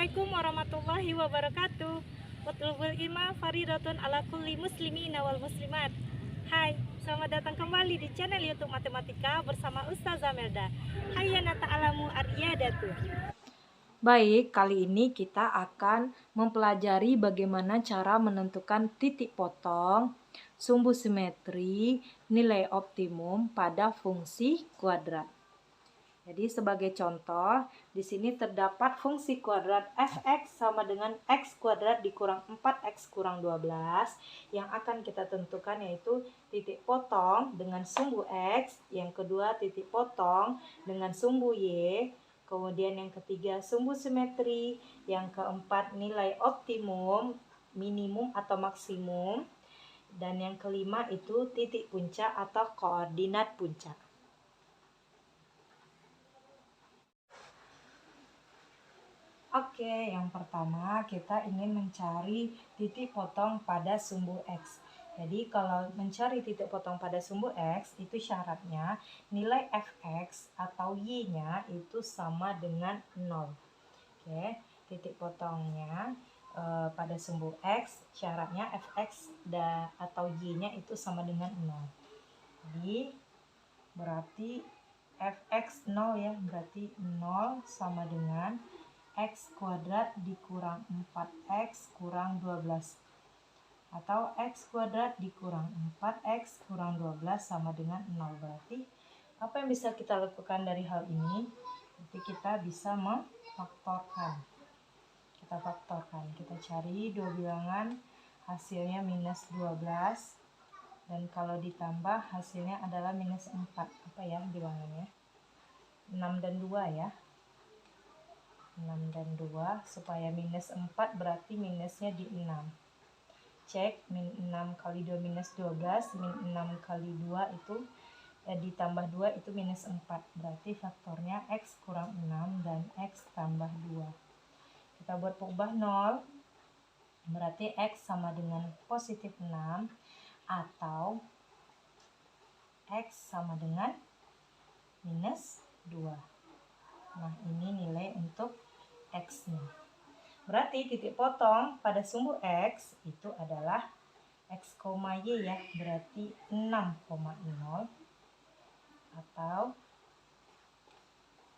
Assalamualaikum warahmatullahi wabarakatuh. Watlubul ilma faridatun ala kulli muslimina wal muslimat. Hai, selamat datang kembali di channel YouTube Matematika bersama Ustazah Melda. Hayyana ta'alamu aryadatu. Baik, kali ini kita akan mempelajari bagaimana cara menentukan titik potong, sumbu simetri, nilai optimum pada fungsi kuadrat. Jadi sebagai contoh, di sini terdapat fungsi kuadrat f(x) sama dengan x kuadrat dikurang 4x kurang 12. Yang akan kita tentukan yaitu titik potong dengan sumbu x, yang kedua titik potong dengan sumbu y, kemudian yang ketiga sumbu simetri, yang keempat nilai optimum, minimum atau maksimum, dan yang kelima itu titik puncak atau koordinat puncak. Oke, yang pertama kita ingin mencari titik potong pada sumbu X. Jadi kalau mencari titik potong pada sumbu X, itu syaratnya nilai fx atau y-nya itu sama dengan 0. Oke, titik potongnya pada sumbu X, syaratnya fx atau y-nya itu sama dengan 0. Jadi berarti fx 0 ya, berarti 0 sama dengan x kuadrat dikurang 4x kurang 12, atau x kuadrat dikurang 4x kurang 12 sama dengan 0. Berarti apa yang bisa kita lakukan dari hal ini? Nanti kita bisa memfaktorkan. Kita cari dua bilangan, hasilnya minus 12, dan kalau ditambah hasilnya adalah minus 4. Apa ya bilangannya? 6 dan 2 ya. 6 dan 2, supaya minus 4 berarti minusnya di 6. Cek, min 6 kali 2 minus 12, min 6 kali 2 itu ditambah 2 itu minus 4. Berarti faktornya x kurang 6 dan x tambah 2. Kita buat pengubah 0, berarti x sama dengan positif 6 atau x sama dengan minus 2. Nah, ini nilai untuk x-nya. Berarti titik potong pada sumbu x itu adalah x, y ya. Berarti 6,0 atau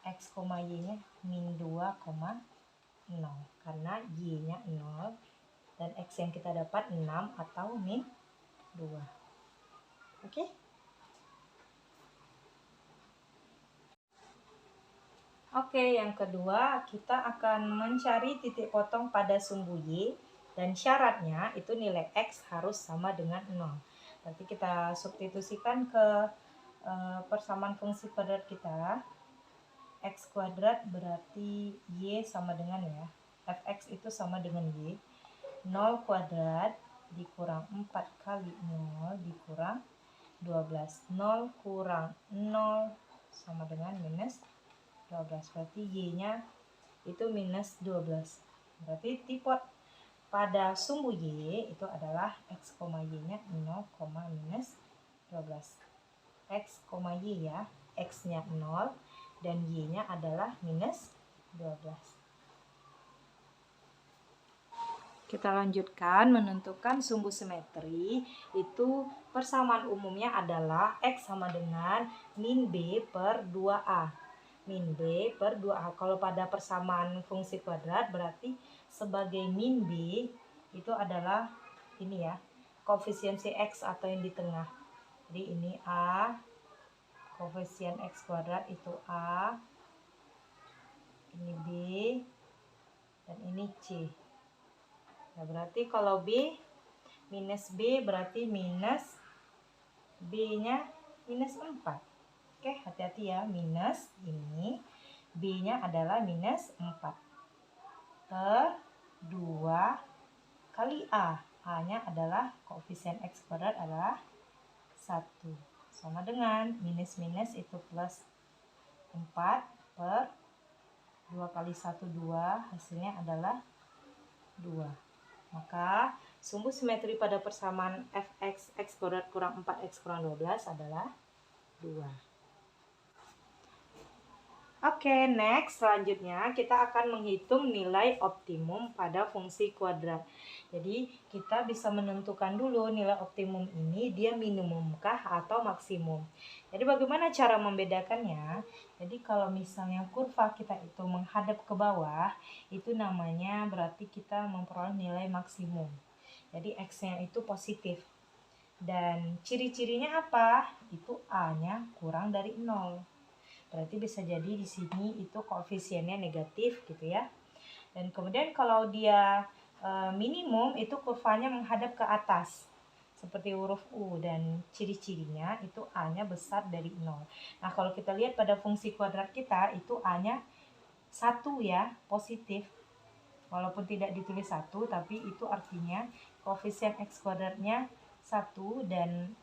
x, y-nya min 2,0 karena y-nya 0 dan x yang kita dapat 6 atau min 2. Oke? Oke, yang kedua kita akan mencari titik potong pada sumbu y dan syaratnya itu nilai x harus sama dengan 0. Nanti kita substitusikan ke persamaan fungsi kuadrat kita. X kuadrat berarti y sama dengan ya, fx itu sama dengan y. 0 kuadrat dikurang 4 kali 0 dikurang 12. 0 kurang 0 sama dengan minus 12, berarti y-nya itu minus 12. Berarti tipe pada sumbu y itu adalah x, y-nya 0, minus 12. X, y ya, x-nya 0 dan y-nya adalah minus 12. Kita lanjutkan menentukan sumbu simetri. Itu persamaan umumnya adalah x sama dengan min b per 2a. Min b per 2a. Kalau pada persamaan fungsi kuadrat berarti sebagai min b itu adalah ini ya, koefisiensi x atau yang di tengah. Jadi ini a, koefisien x kuadrat itu a, ini b, dan ini c. Nah, berarti kalau b minus b berarti minus b-nya minus 4. Oke, hati-hati ya, minus ini, b-nya adalah minus 4 per 2 kali a. A-nya adalah koefisien x kuadrat adalah 1. Sama dengan minus-minus itu plus 4 per 2 kali 1, 2. Hasilnya adalah 2. Maka sumbu simetri pada persamaan fx x kuadrat kurang 4x kurang 12 adalah 2. Oke, next selanjutnya kita akan menghitung nilai optimum pada fungsi kuadrat. Jadi kita bisa menentukan dulu nilai optimum ini dia minimumkah atau maksimum. Jadi bagaimana cara membedakannya? Jadi kalau misalnya kurva kita itu menghadap ke bawah, itu namanya berarti kita memperoleh nilai maksimum. Jadi X-nya itu positif. Dan ciri-cirinya apa? Itu A-nya kurang dari 0. Berarti bisa jadi di sini itu koefisiennya negatif gitu ya. Dan kemudian kalau dia minimum itu kurvanya menghadap ke atas seperti huruf U dan ciri-cirinya itu A-nya besar dari 0. Nah, kalau kita lihat pada fungsi kuadrat kita itu A-nya 1 ya, positif. Walaupun tidak ditulis 1 tapi itu artinya koefisien X kuadratnya 1 dan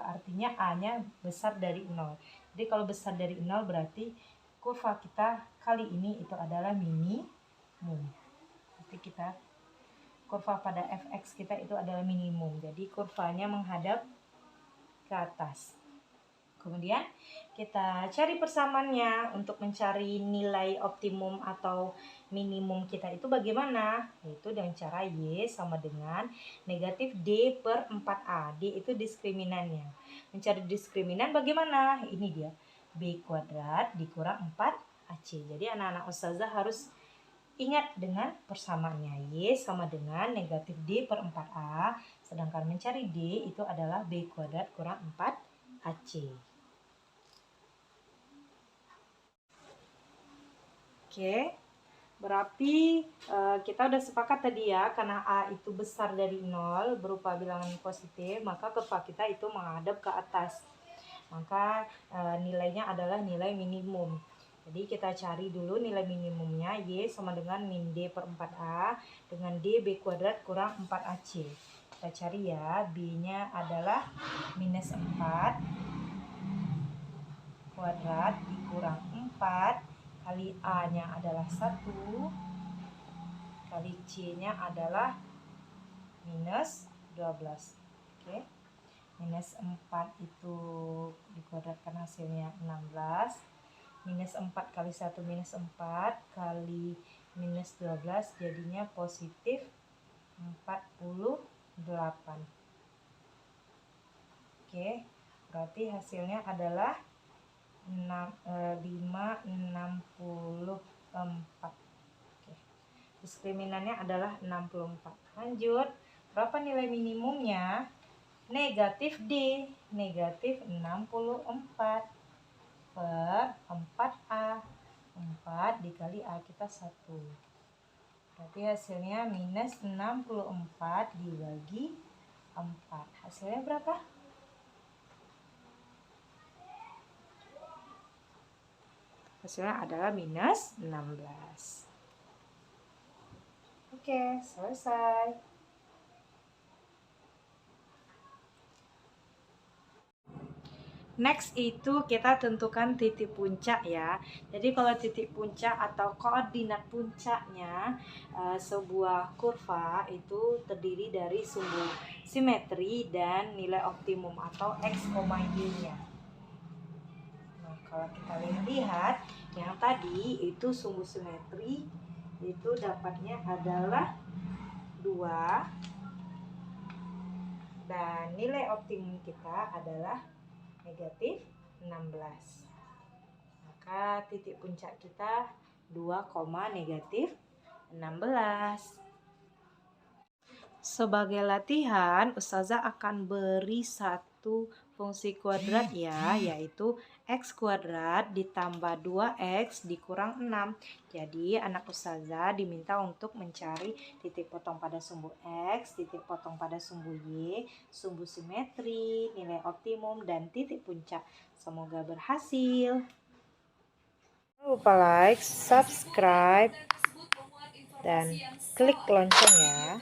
artinya A-nya besar dari 0. Jadi kalau besar dari 0 berarti kurva kita kali ini itu adalah minimum. Jadi kita kurva pada fx kita itu adalah minimum. Jadi kurvanya menghadap ke atas. Kemudian kita cari persamaannya untuk mencari nilai optimum atau minimum kita itu bagaimana? Yaitu dengan cara Y sama dengan negatif D per 4A. D itu diskriminannya. Mencari diskriminan bagaimana? Ini dia. B kuadrat dikurang 4AC. Jadi anak-anak ustazah harus ingat dengan persamaannya. Y sama dengan negatif D per 4A. Sedangkan mencari D itu adalah B kuadrat kurang 4AC. Oke, berarti kita udah sepakat tadi ya, karena A itu besar dari 0 berupa bilangan positif, maka kurva kita itu menghadap ke atas. Maka nilainya adalah nilai minimum. Jadi kita cari dulu nilai minimumnya, Y sama dengan min D per 4A dengan D B kuadrat kurang 4AC. Kita cari ya, B-nya adalah minus 4 kuadrat dikurang 4 kali A-nya adalah 1 kali C-nya adalah minus 12. Oke. Minus 4 itu dikuadratkan hasilnya 16. Minus 4 kali 1 minus 4 kali minus 12 jadinya positif 48. Oke. Berarti hasilnya adalah 564. Oke. Diskriminannya adalah 64. Lanjut, berapa nilai minimumnya? Negatif D, negatif 64 per 4A. 4 dikali A kita 1. Berarti hasilnya minus 64 dibagi 4. Hasilnya berapa? Hasilnya adalah minus 16. Oke, selesai. Next itu kita tentukan titik puncak ya. Jadi kalau titik puncak atau koordinat puncaknya sebuah kurva itu terdiri dari sumbu simetri dan nilai optimum atau X, Y-nya. Nah, kalau kita lihat yang tadi itu sumbu simetri itu dapatnya adalah 2 dan nilai optimum kita adalah negatif 16. Maka titik puncak kita 2, negatif 16. Sebagai latihan, Ustazah akan beri satu fungsi kuadrat ya, yaitu X kuadrat ditambah 2X dikurang 6. Jadi anak Ustazah diminta untuk mencari titik potong pada sumbu X, titik potong pada sumbu Y, sumbu simetri, nilai optimum, dan titik puncak. Semoga berhasil. Jangan lupa like, subscribe, dan klik lonceng ya.